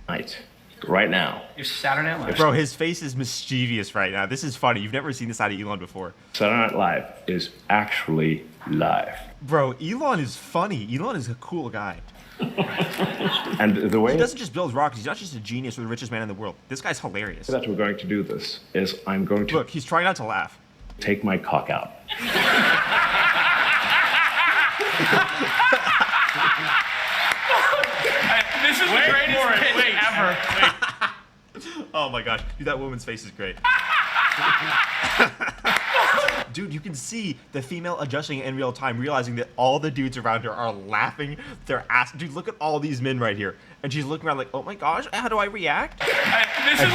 Night. Right now. You're Saturday Night Live. Bro, his face is mischievous right now. This is funny. You've never seen this side of Elon before. Saturday Night Live is actually live. Bro, Elon is funny. Elon is a cool guy. And the way He doesn't just build rockets. He's not just a genius or the richest man in the world. This guy's hilarious. that we're going to do this is I'm going to Look, he's trying not to laugh. take my cock out. This is the greatest pitch ever. Oh my gosh, dude, that woman's face is great. Dude, you can see the female adjusting in real time, realizing that all the dudes around her are laughing their ass. Dude, look at all these men right here. And she's looking around like, oh my gosh, how do I react? And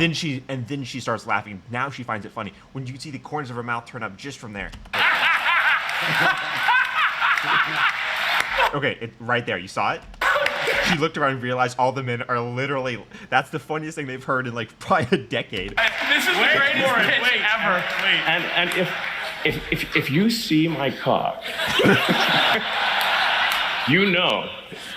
then she starts laughing. Now she finds it funny. When you see the corners of her mouth turn up just from there. Okay, right there, you saw it? She looked around and realized all the men are literally, that's the funniest thing they've heard in like probably a decade. This is the greatest pitch ever. And if you see my cock, you know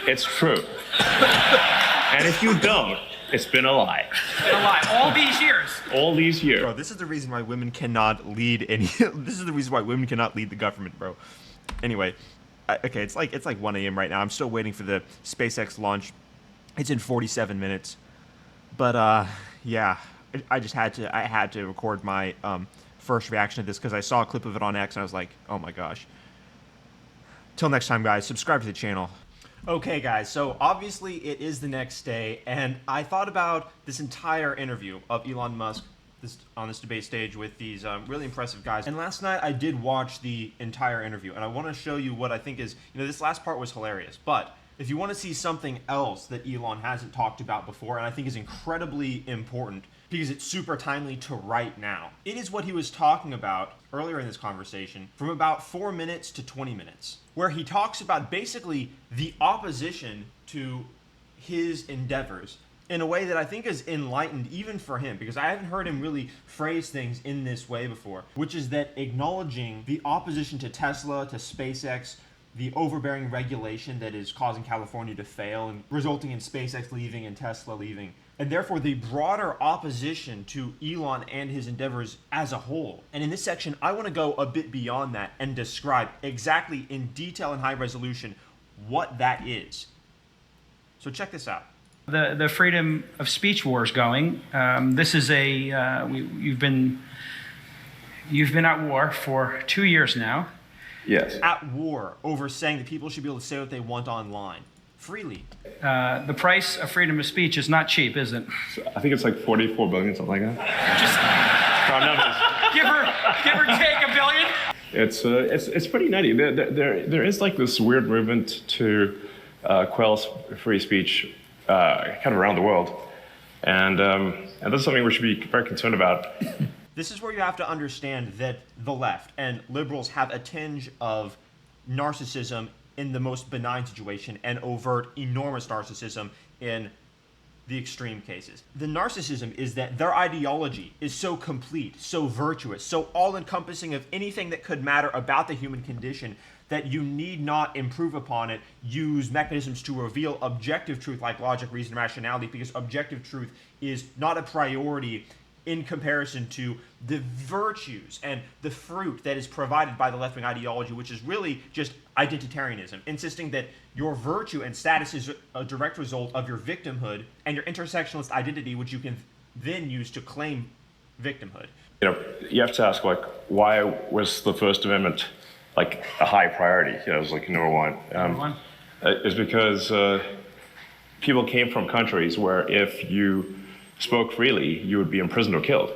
it's true. And if you don't, it's been a lie. It's a lie. All these years. All these years. Bro, this is the reason why women cannot lead any, this is the reason why women cannot lead the government, bro. Anyway. Okay, it's like 1 a.m. right now. I'm still waiting for the SpaceX launch. It's in 47 minutes. But yeah, I had to record my first reaction to this because I saw a clip of it on X and I was like, oh my gosh. Till next time, guys, subscribe to the channel. Okay, guys, so obviously it is the next day, and I thought about this entire interview of Elon Musk on this debate stage with these really impressive guys. And last night I did watch the entire interview, and I want to show you what I think is, this last part was hilarious, but if you want to see something else that Elon hasn't talked about before, and I think is incredibly important, because it's super timely to right now, it is what he was talking about earlier in this conversation from about 4 minutes to 20 minutes, where he talks about basically the opposition to his endeavors in a way that I think is enlightened even for him, because I haven't heard him really phrase things in this way before, which is that acknowledging the opposition to Tesla, to SpaceX, the overbearing regulation that is causing California to fail and resulting in SpaceX leaving and Tesla leaving, and therefore the broader opposition to Elon and his endeavors as a whole. And in this section, I want to go a bit beyond that and describe exactly in detail and high resolution what that is. So check this out. The freedom of speech war is going. This is you've been at war for 2 years now. Yes. At war over saying that people should be able to say what they want online freely. The price of freedom of speech is not cheap, is it? I think it's like 44 billion, something like that. Give or take $1 billion. It's pretty nutty. There is like this weird movement to quell free speech kind of around the world, and this is something we should be very concerned about. This is where you have to understand that the left and liberals have a tinge of narcissism in the most benign situation and overt, enormous narcissism in the extreme cases. The narcissism is that their ideology is so complete, so virtuous, so all-encompassing of anything that could matter about the human condition that you need not improve upon it, use mechanisms to reveal objective truth like logic, reason, rationality, because objective truth is not a priority in comparison to the virtues and the fruit that is provided by the left-wing ideology, which is really just identitarianism, insisting that your virtue and status is a direct result of your victimhood and your intersectionalist identity, which you can then use to claim victimhood. You have to ask, like, why was the First Amendment like a high priority? It was like number one. It's because people came from countries where if you spoke freely, you would be imprisoned or killed.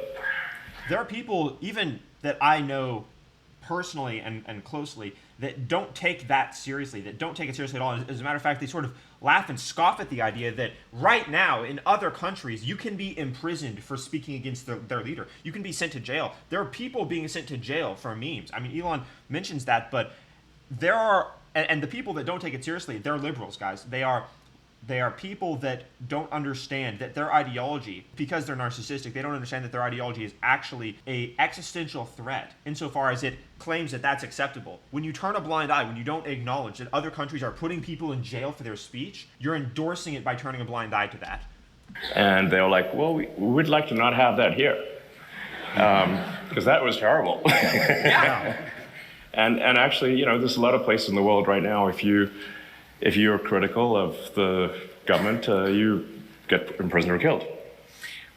There are people, even that I know personally and closely, that don't take that seriously, that don't take it seriously at all. As a matter of fact, they sort of laugh and scoff at the idea that right now in other countries, you can be imprisoned for speaking against their leader. You can be sent to jail. There are people being sent to jail for memes. I mean, Elon mentions that, but there are, and the people that don't take it seriously, they're liberals, guys. They are people that don't understand that their ideology, because they're narcissistic, they don't understand that their ideology is actually a existential threat insofar as it claims that that's acceptable. When you turn a blind eye, when you don't acknowledge that other countries are putting people in jail for their speech, you're endorsing it by turning a blind eye to that. And they were like, well, we would like to not have that here. Because that was terrible. And actually, you know, there's a lot of places in the world right now, if you're critical of the government, you get imprisoned or killed.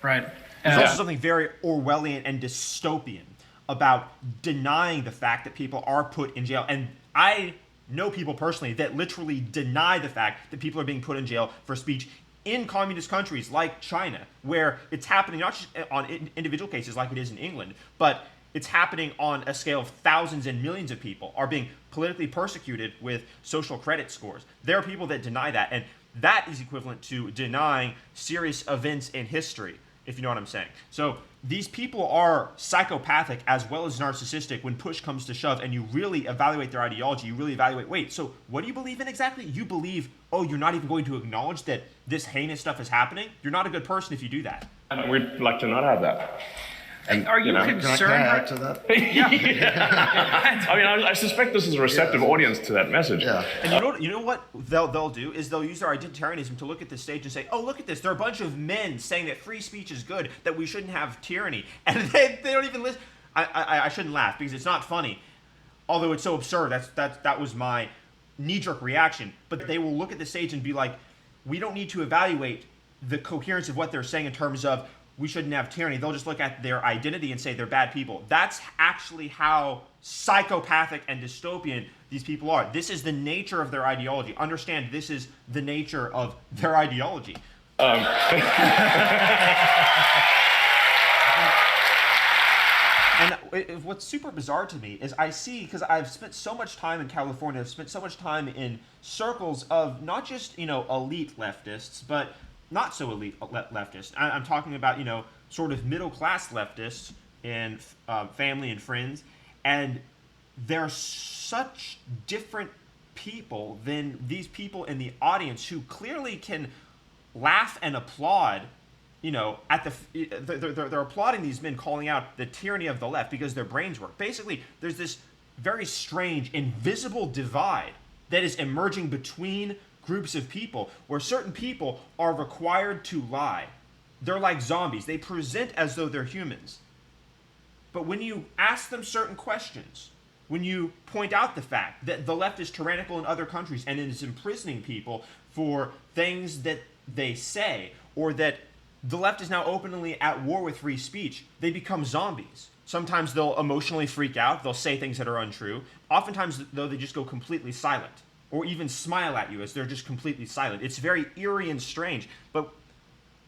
Right. There's also something very Orwellian and dystopian about denying the fact that people are put in jail. And I know people personally that literally deny the fact that people are being put in jail for speech in communist countries like China, where it's happening not just on individual cases like it is in England, but it's happening on a scale of thousands and millions of people are being politically persecuted with social credit scores. There are people that deny that, and that is equivalent to denying serious events in history, if you know what I'm saying. So these people are psychopathic as well as narcissistic when push comes to shove, and you really evaluate their ideology. You really evaluate, wait, so what do you believe in exactly? You believe, oh, you're not even going to acknowledge that this heinous stuff is happening? You're not a good person if you do that. And we'd like to not have that. And are you concerned? Can I add to that? I mean, I suspect this is a receptive audience to that message. Yeah. And you know what they'll do is they'll use their identitarianism to look at this stage and say, oh, look at this. There are a bunch of men saying that free speech is good, that we shouldn't have tyranny. And they don't even listen. I shouldn't laugh because it's not funny. Although it's so absurd. That was my knee-jerk reaction. But they will look at the stage and be like, we don't need to evaluate the coherence of what they're saying in terms of we shouldn't have tyranny. They'll just look at their identity and say they're bad people. That's actually how psychopathic and dystopian these people are. This is the nature of their ideology. Understand, this is the nature of their ideology. Um, And what's super bizarre to me is I see, because I've spent so much time in California, I've spent so much time in circles of not just, elite leftists, but not so elite leftists. I'm talking about, sort of middle class leftists and family and friends. And they're such different people than these people in the audience who clearly can laugh and applaud. They're applauding these men calling out the tyranny of the left because their brains work. Basically, there's this very strange, invisible divide that is emerging between groups of people where certain people are required to lie. They're like zombies. They present as though they're humans. But when you ask them certain questions, when you point out the fact that the left is tyrannical in other countries and is imprisoning people for things that they say, or that the left is now openly at war with free speech, they become zombies. Sometimes they'll emotionally freak out. They'll say things that are untrue. Oftentimes, though, they just go completely silent, or even smile at you as they're just completely silent. It's very eerie and strange. But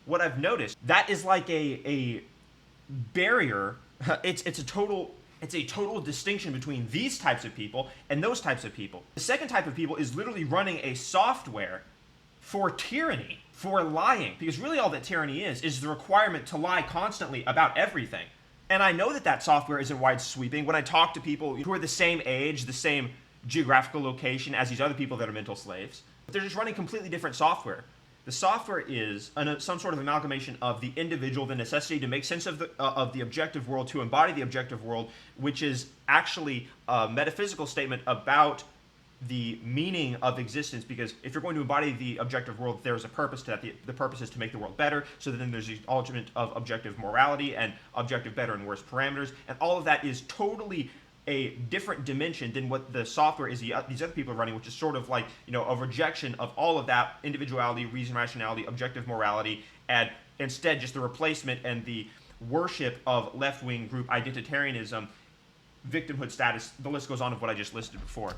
what I've noticed, that is like a barrier. It's a total distinction between these types of people and those types of people. The second type of people is literally running a software for tyranny, for lying, because really all that tyranny is the requirement to lie constantly about everything. And I know that software isn't wide sweeping. When I talk to people who are the same age, the same geographical location as these other people that are mental slaves, they're just running completely different software. The software is some sort of amalgamation of the individual, the necessity to make sense of the objective world, to embody the objective world, which is actually a metaphysical statement about the meaning of existence, because if you're going to embody the objective world, there's a purpose to that. The purpose is to make the world better, so then there's the ultimate of objective morality and objective better and worse parameters, and all of that is totally a different dimension than what the software is these other people are running, which is sort of like, a rejection of all of that individuality, reason, rationality, objective morality, and instead just the replacement and the worship of left-wing group identitarianism, victimhood status, the list goes on of what I just listed before.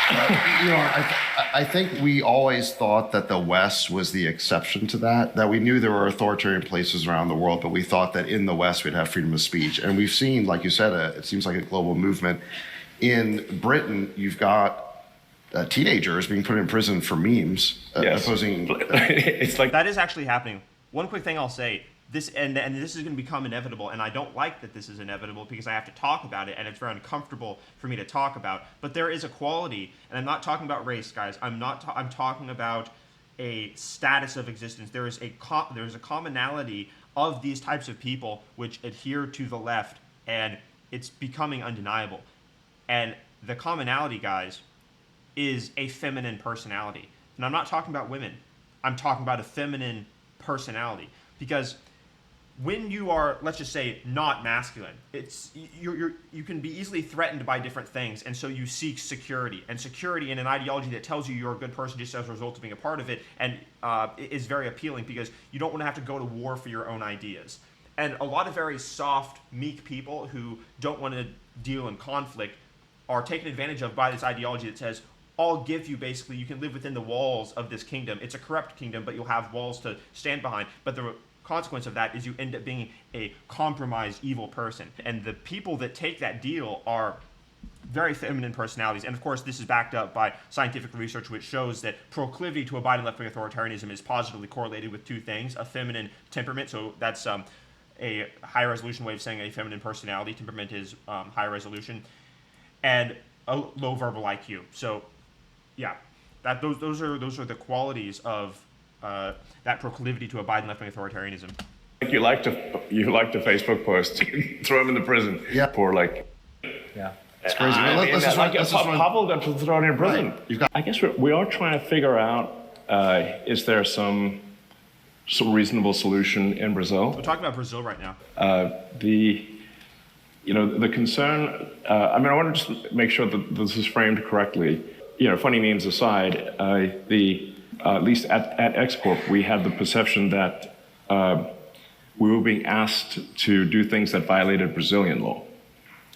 I think we always thought that the West was the exception to that we knew there were authoritarian places around the world, but we thought that in the West we'd have freedom of speech. And we've seen, like you said, it seems like a global movement. In Britain, you've got teenagers being put in prison for memes, Yes. opposing... It's like That is actually happening. One quick thing I'll say, this and this is going to become inevitable, and I don't like that this is inevitable because I have to talk about it, and it's very uncomfortable for me to talk about. But there is a quality, and I'm not talking about race, guys. I'm talking about a status of existence. There is a commonality of these types of people which adhere to the left, and it's becoming undeniable. And the commonality, guys, is a feminine personality. And I'm not talking about women. I'm talking about a feminine personality. Because when you are, let's just say, not masculine, you can be easily threatened by different things, and so you seek security. And security in an ideology that tells you you're a good person just as a result of being a part of it, and is very appealing because you don't want to have to go to war for your own ideas. And a lot of very soft, meek people who don't want to deal in conflict are taken advantage of by this ideology that says, I'll give you basically, you can live within the walls of this kingdom. It's a corrupt kingdom, but you'll have walls to stand behind. But the consequence of that is you end up being a compromised, evil person. And the people that take that deal are very feminine personalities. And of course, this is backed up by scientific research, which shows that proclivity to a Biden left-wing authoritarianism is positively correlated with two things: a feminine temperament, so that's a high resolution way of saying a feminine personality. Temperament is high resolution, and a low verbal IQ. So, yeah, those are the qualities of that proclivity to a Biden left-wing authoritarianism. You liked a Facebook post, throw him in the prison. Yeah. For Yeah. It's crazy. Pavel got thrown in prison. Right. I guess we are trying to figure out, is there some reasonable solution in Brazil? We're talking about Brazil right now. The concern, I want to just make sure that this is framed correctly. Funny memes aside, at least at X Corp, we had the perception that we were being asked to do things that violated Brazilian law.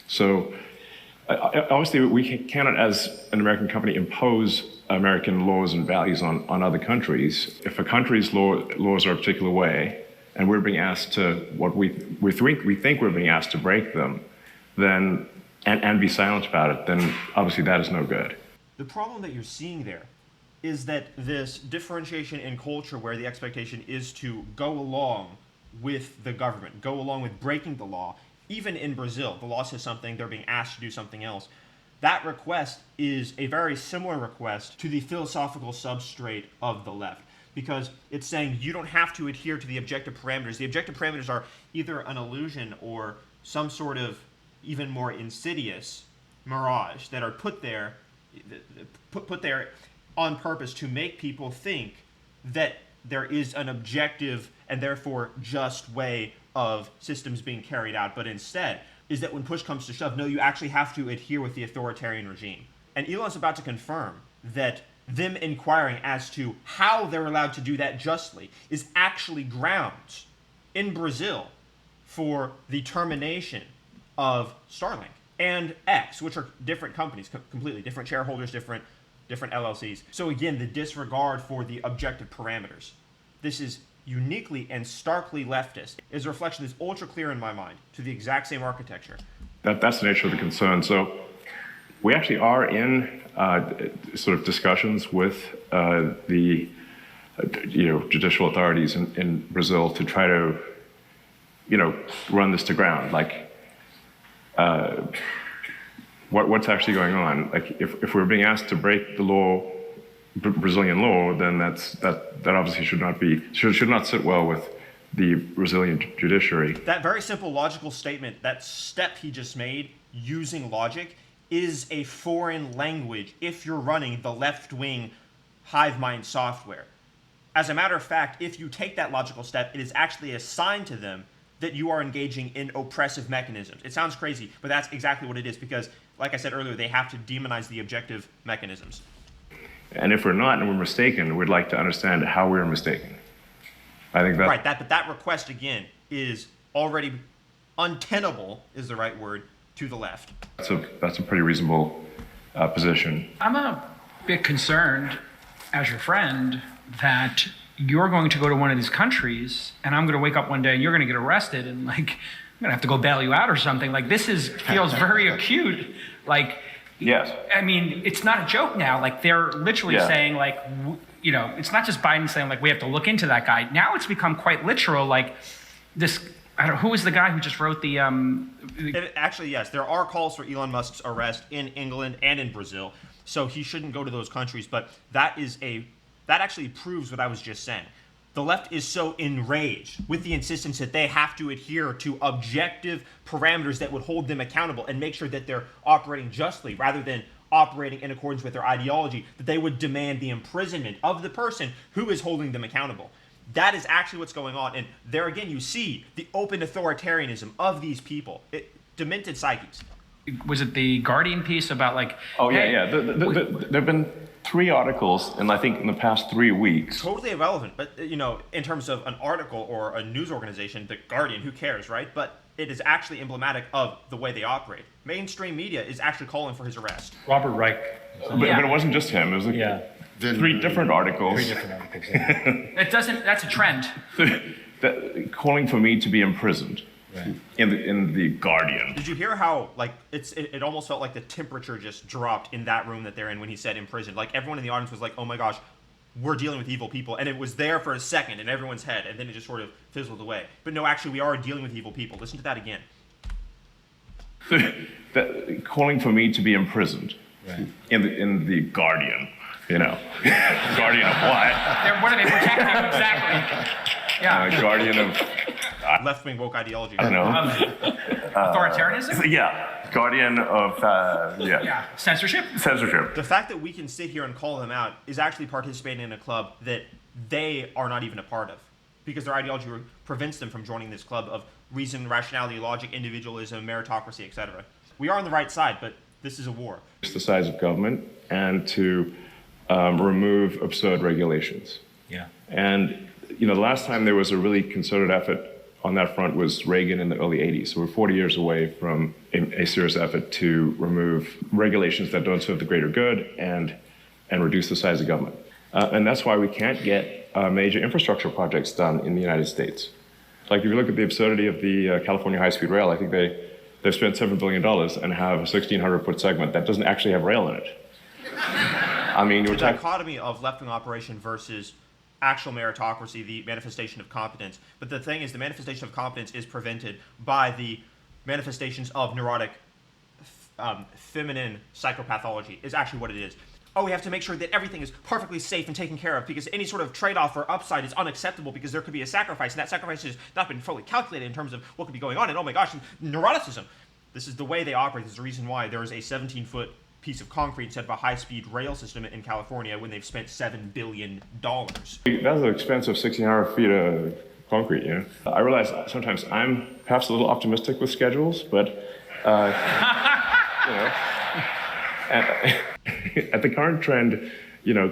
So obviously we cannot, as an American company, impose American laws and values on other countries. If a country's laws are a particular way, and we're being asked to, we think we're being asked to break them, then and be silent about it, then obviously that is no good. The problem that you're seeing there is that this differentiation in culture where the expectation is to go along with the government, go along with breaking the law. Even in Brazil, the law says something, they're being asked to do something else. That request is a very similar request to the philosophical substrate of the left, because it's saying you don't have to adhere to the objective parameters. The objective parameters are either an illusion or some sort of even more insidious mirage that are put there on purpose to make people think that there is an objective and therefore just way of systems being carried out, but instead is that when push comes to shove, no, you actually have to adhere with the authoritarian regime. And Elon's about to confirm that them inquiring as to how they're allowed to do that justly is actually grounds in Brazil for the termination of Starlink and X, which are different companies, completely different shareholders, different LLCs. So again, the disregard for the objective parameters. This is uniquely and starkly leftist. Is a reflection that's ultra clear in my mind to the exact same architecture. That's the nature of the concern. So we actually are in sort of discussions with the judicial authorities in Brazil to try to run this to ground. Like what's actually going on? Like if we're being asked to break the law, Brazilian law, then that obviously should not sit well with the Brazilian judiciary. That very simple logical statement, that step he just made using logic, is a foreign language if you're running the left-wing hive mind software. As a matter of fact, if you take that logical step, it is actually a sign to them that you are engaging in oppressive mechanisms. It sounds crazy, but that's exactly what it is, because, like I said earlier, they have to demonize the objective mechanisms. And if we're not and we're mistaken, we'd like to understand how we're mistaken. I think that... Right, but that request, again, is already untenable, is the right word, to the left. That's a pretty reasonable position. I'm a bit concerned, as your friend, that you're going to go to one of these countries, and I'm going to wake up one day and you're going to get arrested, and I'm going to have to go bail you out or something. Feels very acute. Yes. I mean, it's not a joke now. They're literally saying, it's not just Biden saying, we have to look into that guy. Now it's become quite literal. Who was the guy who just wrote the... Actually, yes, there are calls for Elon Musk's arrest in England and in Brazil, so he shouldn't go to those countries. But that actually proves what I was just saying. The left is so enraged with the insistence that they have to adhere to objective parameters that would hold them accountable and make sure that they're operating justly rather than operating in accordance with their ideology, that they would demand the imprisonment of the person who is holding them accountable. That is actually what's going on. And there again, you see the open authoritarianism of these people. Demented psyches. Was it the Guardian piece about like? Oh, hey, yeah. There have been 3 articles, and I think in the past 3 weeks. Totally irrelevant, but in terms of an article or a news organization, the Guardian, who cares, right? But it is actually emblematic of the way they operate. Mainstream media is actually calling for his arrast. Robert Reich. But it wasn't just him. It was like Yeah. 3 different articles. 3 different articles. Yeah. It doesn't. That's a trend. calling for me to be imprisoned. Right. In the Guardian. Did you hear how it almost felt like the temperature just dropped in that room that they're in when he said imprisoned? Like everyone in the audience was like, "Oh my gosh, we're dealing with evil people," and it was there for a second in everyone's head, and then it just sort of fizzled away. But no, actually, we are dealing with evil people. Listen to that again. Calling for me to be imprisoned. Right. In the Guardian. Guardian of what? What are they protecting exactly? Yeah. Guardian of Left-wing woke ideology. I don't know. Authoritarianism? Yeah. Guardian of Yeah. Censorship? censorship. The fact that we can sit here and call them out is actually participating in a club that they are not even a part of, because their ideology prevents them from joining this club of reason, rationality, logic, individualism, meritocracy, etc. We are on the right side, but this is a war. It's the size of government and to remove absurd regulations. Yeah. And the last time there was a really concerted effort on that front was Reagan in the early 80s. So we're 40 years away from a serious effort to remove regulations that don't serve the greater good and reduce the size of government. And that's why we can't get major infrastructure projects done in the United States. Like if you look at the absurdity of the California high-speed rail, I think they've spent $7 billion and have a 1,600-foot segment that doesn't actually have rail in it. I mean, The dichotomy of left-wing operation versus actual meritocracy, the manifestation of competence. But the thing is, the manifestation of competence is prevented by the manifestations of neurotic, feminine psychopathology is actually what it is. Oh, we have to make sure that everything is perfectly safe and taken care of, because any sort of trade-off or upside is unacceptable because there could be a sacrifice, and that sacrifice has not been fully calculated in terms of what could be going on. And oh my gosh, neuroticism. This is the way they operate. This is the reason why there is a 17-foot piece of concrete instead of a high-speed rail system in California when they've spent $7 billion. That's an expensive 1,600 feet of concrete, I realize sometimes I'm perhaps a little optimistic with schedules, but, at the current trend,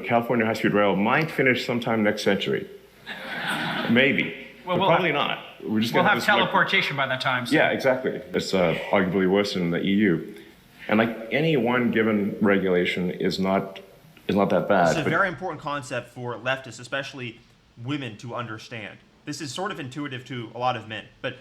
California high-speed rail might finish sometime next century. Maybe. Well, but probably not. We're just We'll gonna have teleportation by that time. So. Yeah, exactly. It's arguably worse than the EU. And like any one given regulation is not that bad. It's a very important concept for leftists, especially women, to understand. This is sort of intuitive to a lot of men, but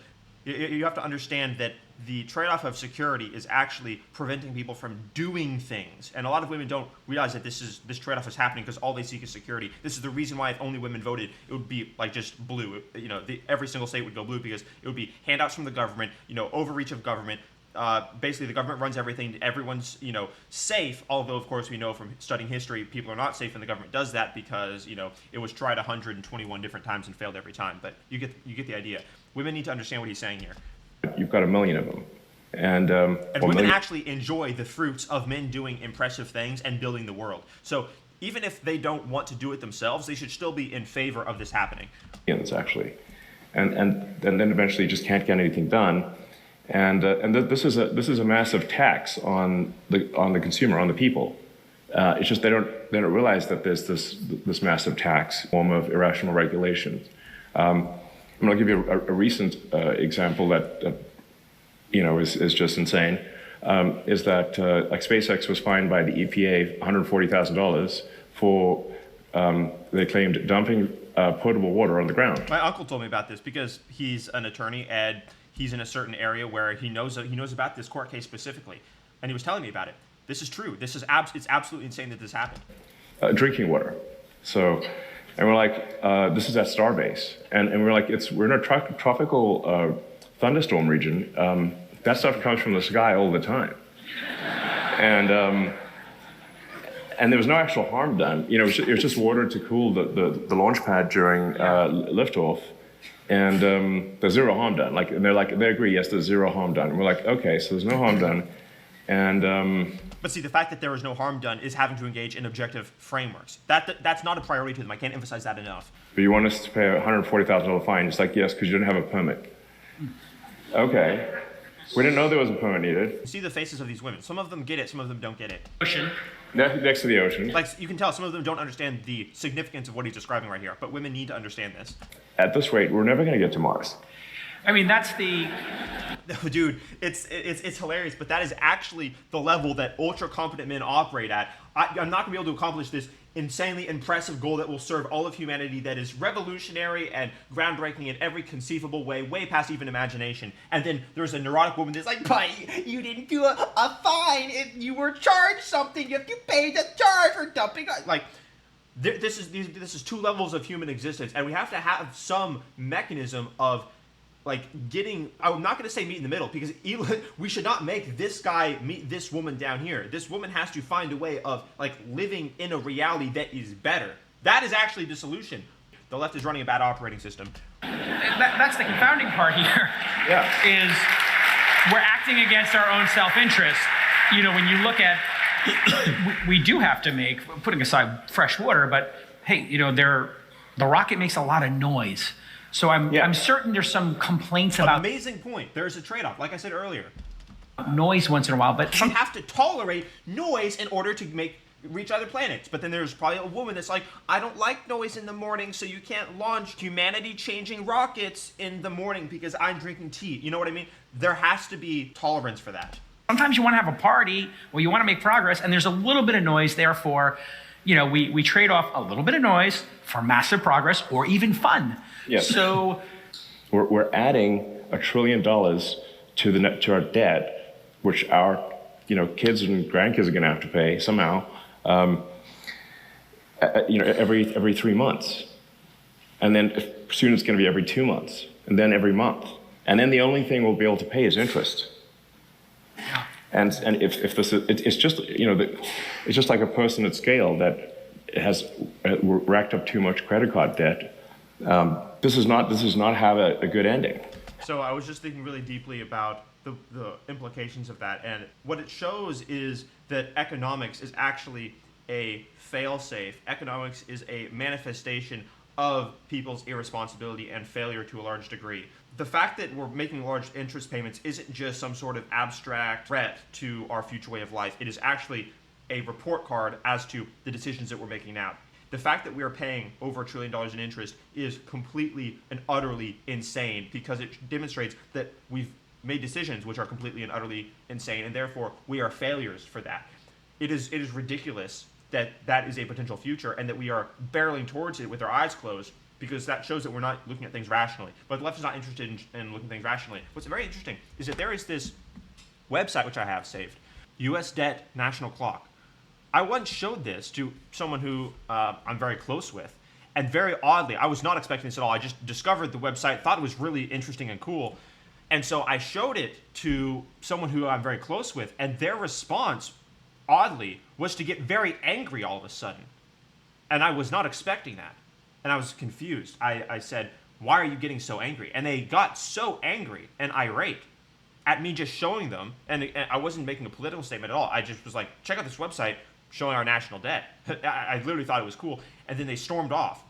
you have to understand that the trade-off of security is actually preventing people from doing things. And a lot of women don't realize that this trade-off is happening because all they seek is security. This is the reason why if only women voted, it would be like just blue. Every single state would go blue because it would be handouts from the government, overreach of government. Basically, the government runs everything. Everyone's, safe. Although, of course, we know from studying history, people are not safe, and the government does that because, it was tried 121 different times and failed every time. But you get the idea. Women need to understand what he's saying here. You've got 1 million of them, and women actually enjoy the fruits of men doing impressive things and building the world. So even if they don't want to do it themselves, they should still be in favor of this happening. Actually, and then eventually you just can't get anything done. And this is a massive tax on the consumer, on the people. It's just they don't realize that there's this massive tax form of irrational regulation. I'm going to give you a recent example that is just insane. Is that like SpaceX was fined by the EPA $140,000 for they claimed dumping potable water on the ground. My uncle told me about this because he's an attorney and he's in a certain area where he knows about this court case specifically, and he was telling me about it. This is true. It's absolutely insane that this happened. Drinking water. So, and we're like, this is at Starbase, and we're like, we're in a tropical thunderstorm region. That stuff comes from the sky all the time, and there was no actual harm done. It was just water to cool the launch pad during liftoff. And there's zero harm done. They agree, yes, there's zero harm done. And we're like, okay, so there's no harm done. And But see, the fact that there is no harm done is having to engage in objective frameworks. That's not a priority to them. I can't emphasize that enough. but you want us to pay a $140,000 fine? It's like, yes, because you didn't have a permit. Okay. We didn't know there was a permit needed. See the faces of these women. Some of them get it, some of them don't get it. Ocean. Next to the ocean. Like, you can tell some of them don't understand the significance of what he's describing right here, but women need to understand this. At this rate, we're never going to get to Mars. I mean, that's the. Dude, it's hilarious, but that is actually the level that ultra competent men operate at. I'm not gonna be able to accomplish this insanely impressive goal that will serve all of humanity, that is revolutionary and groundbreaking in every conceivable way, way past even imagination. And then there's a neurotic woman that's like, but you didn't do a fine if you were charged something, if you paid the charge for dumping. Like, this is two levels of human existence, and we have to have some mechanism of like getting, I'm not going to say meet in the middle, because we should not make this guy meet this woman down here. This woman has to find a way of like living in a reality that is better. That is actually the solution. The left is running a bad operating system. That's the confounding part here. Yeah. Is we're acting against our own self-interest. You know, when you look at, we do have to make, putting aside fresh water, but hey, you know, the rocket makes a lot of noise. So I'm certain there's some complaints about Amazing point. There's a trade-off, like I said earlier. noise once in a while, but We have to tolerate noise in order to reach other planets. But then there's probably a woman that's like, I don't like noise in the morning, so you can't launch humanity-changing rockets in the morning because I'm drinking tea. You know what I mean? There has to be tolerance for that. sometimes you want to have a party or you want to make progress, and there's a little bit of noise. Therefore, you know, we trade off a little bit of noise for massive progress or even fun. Yes. So We're adding $1 trillion to our debt, which our kids and grandkids are going to have to pay somehow. Every 3 months, and then soon it's going to be every 2 months, and then every month, and then the only thing we'll be able to pay is interest. And if this is, it's just it's just like a person at scale that has racked up too much credit card debt. This does not have a good ending. So I was just thinking really deeply about the implications of that, and what it shows is that economics is actually a fail-safe. Economics is a manifestation of people's irresponsibility and failure to a large degree. The fact that we're making large interest payments isn't just some sort of abstract threat to our future way of life. It is actually a report card as to the decisions that we're making now. The fact that we are paying over $1 trillion in interest is completely and utterly insane, because it demonstrates that we've made decisions which are completely and utterly insane, and therefore we are failures for that. It is ridiculous that is a potential future, and that we are barreling towards it with our eyes closed, because that shows that we're not looking at things rationally. But the left is not interested in looking at things rationally. What's very interesting is that there is this website, which I have saved, U.S. Debt National Clock. I once showed this to someone who I'm very close with, and very oddly, I was not expecting this at all. I just discovered the website, thought it was really interesting and cool, and so I showed it to someone who I'm very close with, and their response, oddly, was to get very angry all of a sudden. And I was not expecting that. And I was confused. I said, why are you getting so angry? And they got so angry and irate at me just showing them, and I wasn't making a political statement at all. I just was like, check out this website showing our national debt. I literally thought it was cool. And then they stormed off.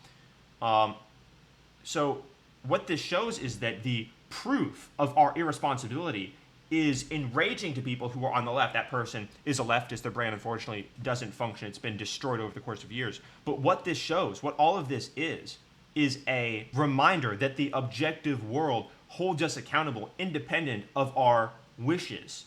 So what this shows is that the proof of our irresponsibility is enraging to people who are on the left. That person is a leftist. Their brand, unfortunately, doesn't function. It's been destroyed over the course of years. But what this shows, what all of this is a reminder that the objective world holds us accountable, independent of our wishes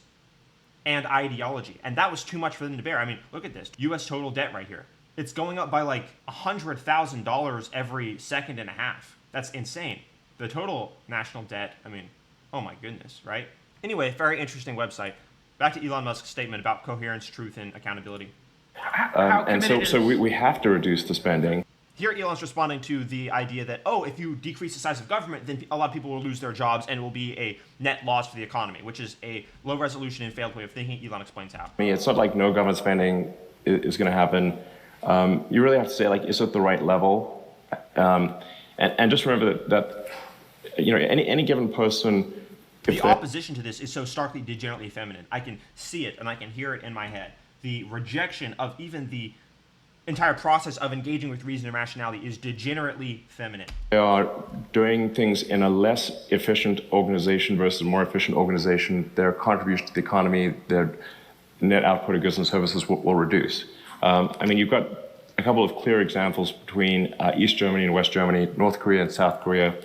and ideology. And that was too much for them to bear. I mean, look at this. U.S. total debt right here. It's going up by like $100,000 every second and a half. That's insane. The total national debt, I mean, oh my goodness, right? Anyway, very interesting website. Back to Elon Musk's statement about coherence, truth, and accountability. And so we have to reduce the spending. Here, Elon's responding to the idea that, if you decrease the size of government, then a lot of people will lose their jobs and it will be a net loss for the economy, which is a low-resolution and failed way of thinking. Elon explains how. I mean, it's not like no government spending is going to happen. You really have to say, like, is it the right level? And just remember that any given person The opposition to this is so starkly degenerately feminine. I can see it and I can hear it in my head. The rejection of even the entire process of engaging with reason and rationality is degenerately feminine. They are doing things in a less efficient organization versus a more efficient organization. Their contribution to the economy, their net output of goods and services will reduce. I mean, you've got a couple of clear examples between East Germany and West Germany, North Korea and South Korea.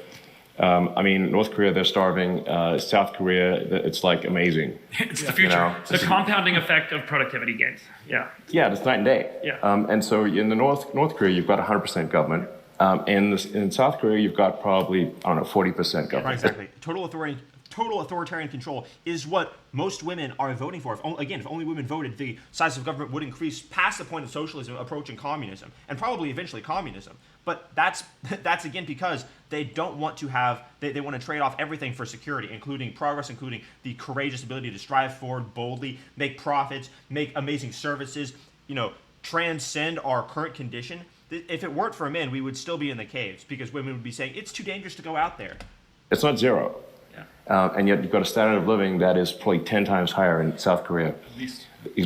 I mean, North Korea, they're starving. South Korea, it's like amazing. It's the future. The compounding effect of productivity gains. Yeah. Yeah, it's night and day. Yeah. And so in the North Korea, you've got 100% government. In South Korea, you've got probably, I don't know, 40% government. Right, exactly. Total authoritarian control is what most women are voting for. If only women voted, the size of government would increase past the point of socialism approaching communism, and probably eventually communism. But that's again because they don't want to have, they want to trade off everything for security, including progress, including the courageous ability to strive forward boldly, make profits, make amazing services, transcend our current condition. If it weren't for men, we would still be in the caves because women would be saying, it's too dangerous to go out there. It's not zero. And yet you've got a standard of living that is probably 10 times higher in South Korea.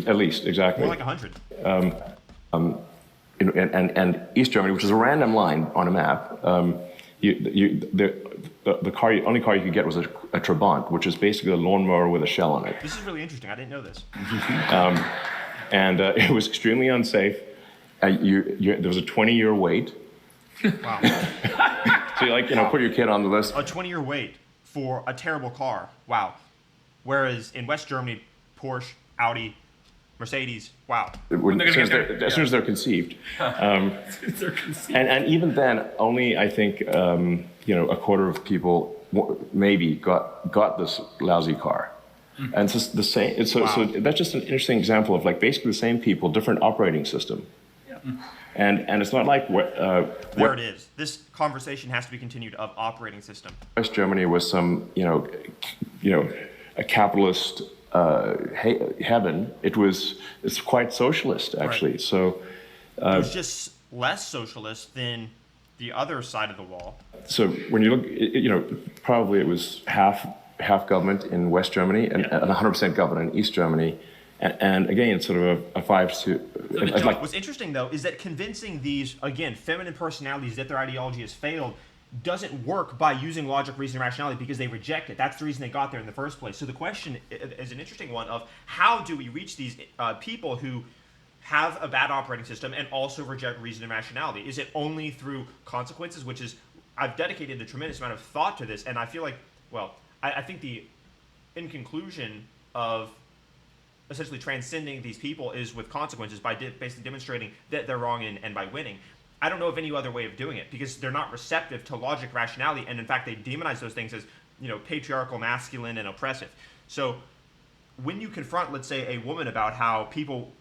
At least, exactly. More like 100. And East Germany, which is a random line on a map, the only car you could get was a Trabant, which is basically a lawnmower with a shell on it. This is really interesting. I didn't know this. And it was extremely unsafe. There was a 20-year wait. Wow. So you put your kid on the list. A 20-year wait for a terrible car. Wow. Whereas in West Germany, Porsche, Audi, Mercedes, wow. As soon as they're conceived. And even then, only I think a quarter of people maybe got this lousy car. And it's just the same. So that's just an interesting example of basically the same people, different operating system. Yeah. And it's not like there it is. This conversation has to be continued of operating system. West Germany was some a capitalist heaven. It's quite socialist actually. Right. So it was just less socialist than the other side of the wall. So when you look, probably it was half government in West Germany and 100% government in East Germany. And again, sort of a 5-2. What's interesting, though, is that convincing these, again, feminine personalities that their ideology has failed doesn't work by using logic, reason, and rationality because they reject it. That's the reason they got there in the first place. So the question is an interesting one of how do we reach these people who have a bad operating system and also reject reason and rationality? Is it only through consequences, which is, I've dedicated a tremendous amount of thought to this, and I feel like, I think in conclusion of essentially transcending these people is with consequences by basically demonstrating that they're wrong and by winning. I don't know of any other way of doing it because they're not receptive to logic, rationality, and in fact they demonize those things as patriarchal, masculine, and oppressive. So when you confront, let's say, a woman about how people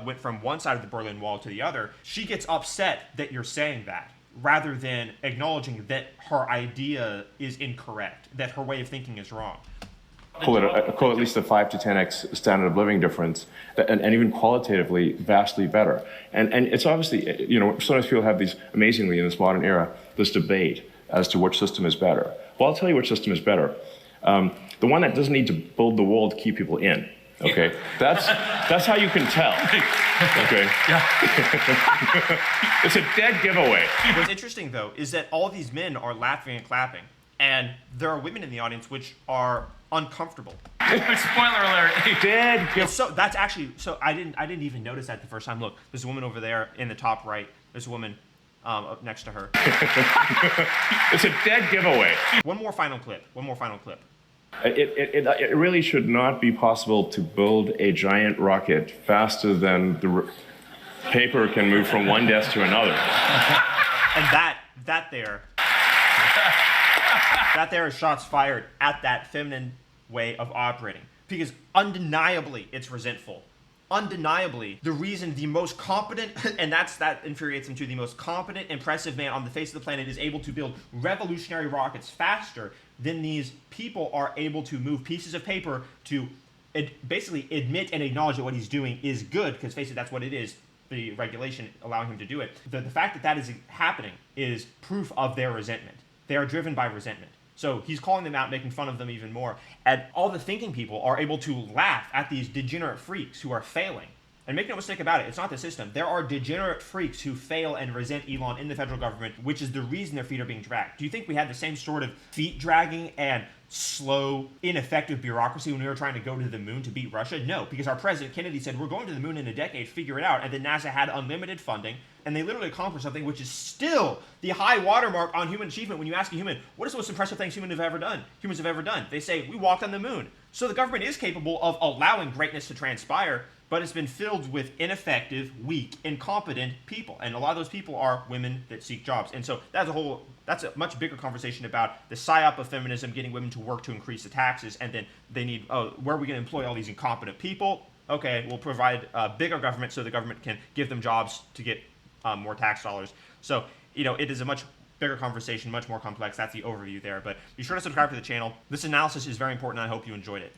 went from one side of the Berlin Wall to the other, she gets upset that you're saying that rather than acknowledging that her idea is incorrect, that her way of thinking is wrong. Call at least a 5 to 10x standard of living difference, and even qualitatively vastly better. And it's obviously, sometimes people have these, amazingly in this modern era, this debate as to which system is better. Well, I'll tell you which system is better. The one that doesn't need to build the wall to keep people in. Okay, that's how you can tell. Okay, it's a dead giveaway. What's interesting though is that all these men are laughing and clapping, and there are women in the audience which are uncomfortable. Spoiler alert. Dead giveaway. So that's actually I didn't even notice that the first time. Look, there's a woman over there in the top right. There's a woman up next to her. It's a dead giveaway. One more final clip. It really should not be possible to build a giant rocket faster than the paper can move from one desk to another. And that there is shots fired at that feminine way of operating. Because undeniably it's resentful. Undeniably, the reason the most competent, and that infuriates him too, the most competent, impressive man on the face of the planet is able to build revolutionary rockets faster than these people are able to move pieces of paper to basically admit and acknowledge that what he's doing is good, because face it, that's what it is, the regulation allowing him to do it. The fact that is happening is proof of their resentment. They are driven by resentment. So he's calling them out, making fun of them even more. And all the thinking people are able to laugh at these degenerate freaks who are failing. And make no mistake about it, it's not the system. There are degenerate freaks who fail and resent Elon in the federal government, which is the reason their feet are being dragged. Do you think we had the same sort of feet dragging and slow, ineffective bureaucracy when we were trying to go to the moon to beat Russia? No, because our president Kennedy said, we're going to the moon in a decade, figure it out. And then NASA had unlimited funding, and they literally accomplished something which is still the high watermark on human achievement. When you ask a human, what is the most impressive thing humans have ever done? They say, we walked on the moon. So the government is capable of allowing greatness to transpire, but it's been filled with ineffective, weak, incompetent people. And a lot of those people are women that seek jobs. And so that's a much bigger conversation about the psyop of feminism, getting women to work to increase the taxes, and then they need, where are we going to employ all these incompetent people? Okay, we'll provide bigger government so the government can give them jobs to get more tax dollars. So, it is a much bigger conversation, much more complex. That's the overview there. But be sure to subscribe to the channel. This analysis is very important, and I hope you enjoyed it.